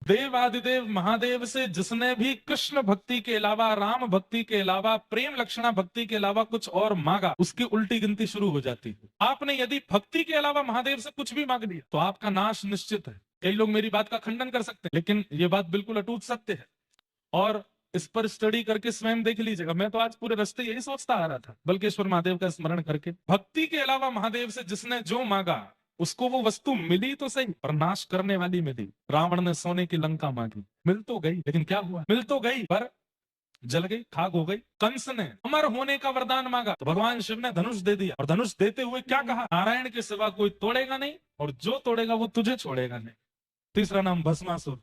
देवादिदेव महादेव से जिसने भी कृष्ण भक्ति के अलावा, राम भक्ति के अलावा, प्रेम लक्षणा भक्ति के अलावा कुछ और मांगा, उसकी उल्टी गिनती शुरू हो जाती है। आपने यदि भक्ति के अलावा महादेव से कुछ भी मांग लिया तो आपका नाश निश्चित है। कई लोग मेरी बात का खंडन कर सकते हैं, लेकिन ये बात बिल्कुल अटूट सत्य है और इस पर स्टडी करके स्वयं देख लीजिएगा। मैं तो आज पूरे रास्ते यही सोचता आ रहा था, बल्केश्वर महादेव का स्मरण करके, भक्ति के अलावा महादेव से जिसने जो मांगा उसको वो वस्तु मिली तो सही, पर नाश करने वाली मिली। रावण ने सोने की लंका मांगी, मिल तो गई, लेकिन क्या हुआ? मिल तो गई पर जल गई, खाक हो गई। कंस ने अमर होने का वरदान मांगा तो भगवान शिव ने धनुष दे दिया, और धनुष देते हुए क्या कहा? नारायण के सिवा कोई तोड़ेगा नहीं, और जो तोड़ेगा वो तुझे छोड़ेगा नहीं। तीसरा नाम भस्मासुर।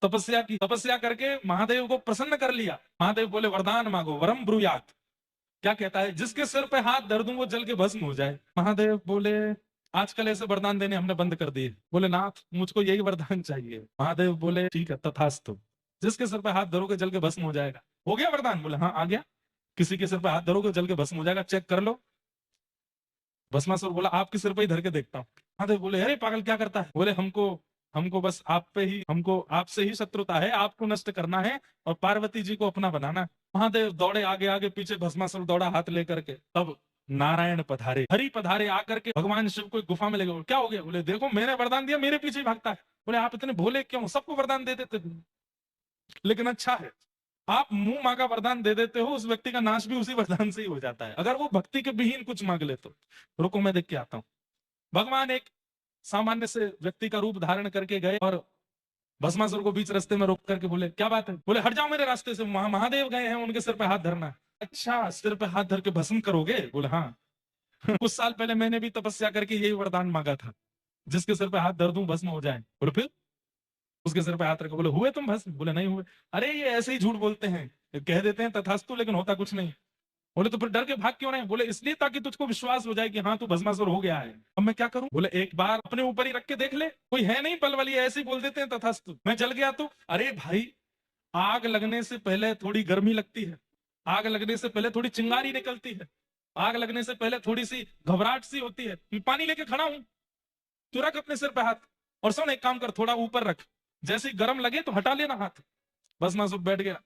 तपस्या की, तपस्या करके महादेव को प्रसन्न कर लिया। महादेव बोले वरदान मांगो, वरम ब्रूयात। क्या कहता है? जिसके सिर पे हाथ धर दूं वो जल के भस्म हो जाए। महादेव बोले आजकल ऐसे वरदान देने हमने बंद कर दिए। बोले नाथ मुझको यही वरदान चाहिए। महादेव बोले ठीक है तथास्तु, जिसके सिर पे हाथ धरोगे जल के भस्म हो जाएगा। हो गया वरदान? बोले हाँ आ गया। किसी के सिर पे हाथ धरोगे जल के भस्म हो जाएगा, चेक कर लो। भस्मासुर बोला आपके सिर पे ही धर के देखता हूँ। महादेव बोले अरे पागल क्या करता है? बोले हमको हमको बस आप पे ही, हमको आपसे ही शत्रुता है, आपको नष्ट करना है और पार्वती जी को अपना बनाना है। महादेव दौड़े आगे आगे, पीछे भस्मासुर दौड़ा हाथ लेकर के। तब नारायण पधारे, हरि पधारे। आकर के भगवान शिव को एक गुफा में ले गए। क्या हो गया? बोले देखो मैंने वरदान दिया, मेरे पीछे ही भागता है। बोले आप इतने भोले क्यों? सबको वरदान दे देते, लेकिन अच्छा है आप मुंह मांगा वरदान दे देते हो, उस व्यक्ति का नाश भी उसी वरदान से ही हो जाता है, अगर वो भक्ति के विहीन कुछ मांग ले तो। रुको मैं देख के आता हूं। भगवान एक सामान्य से व्यक्ति का रूप धारण करके गए और भस्मासुर को बीच रास्ते में रोक करके बोले क्या बात है? बोले हट जाओ मेरे रास्ते से, महादेव गए हैं, उनके सिर पे हाथ धरना। अच्छा सिर पे हाथ धर के भस्म करोगे? बोले हाँ। कुछ साल पहले मैंने भी तपस्या करके यही वरदान मांगा था, जिसके सिर पे हाथ धर दूं भस्म हो जाए। बोले फिर? उसके सिर पे हाथ रखो। बोले हुए तुम भस्म? बोले नहीं हुए। अरे ये ऐसे ही झूठ बोलते हैं, कह देते हैं तथास्तु, लेकिन होता कुछ नहीं। बोले तो फिर डर के भाग क्यों नहीं? बोले इसलिए ताकि तुझको विश्वास हो जाए कि हाँ तू भस्मासुर हो गया है। अब मैं क्या करूं? बोले एक बार अपने ऊपर ही रख के देख ले, कोई है नहीं बल वाली, ऐसे ही बोल देते हैं तथास्तु। मैं जल गया तो? अरे भाई आग लगने से पहले थोड़ी गर्मी लगती है, आग लगने से पहले थोड़ी चिंगारी निकलती है, आग लगने से पहले थोड़ी सी घबराहट सी होती है। मैं पानी लेके खड़ा हूं, तू रख अपने सिर पे हाथ, और सुन एक काम कर, थोड़ा ऊपर रख, जैसे ही गर्म लगे तो हटा लेना हाथ। भस्मासुर बैठ गया।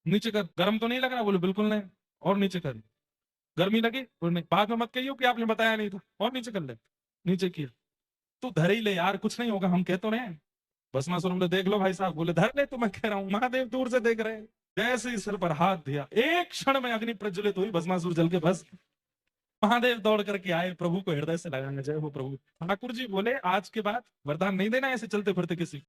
नीचे कर, गर्म तो नहीं लग रहा? बोले बिल्कुल नहीं। और नीचे कर। गर्मी लगी? बोले नहीं। बाद में मत कहियो कि आपने बताया नहीं था। और नीचे कर ले। नीचे किया। तू धर ही ले यार, कुछ नहीं होगा, हम कह तो रहे हैं। भस्मासुर बोले देख लो भाई साहब। बोले धर ले तो मैं कह रहा हूं। महादेव दूर से देख रहे हैं। जैसे ही सिर पर हाथ दिया, एक क्षण में अग्नि प्रज्वलित हुई, भस्मासुर जल के भस्म। महादेव दौड़ करके आए, प्रभु को हृदय से लगाएंगे, जय हो प्रभु। ठाकुर जी बोले आज के बाद वरदान नहीं देना ऐसे चलते फिरते किसी।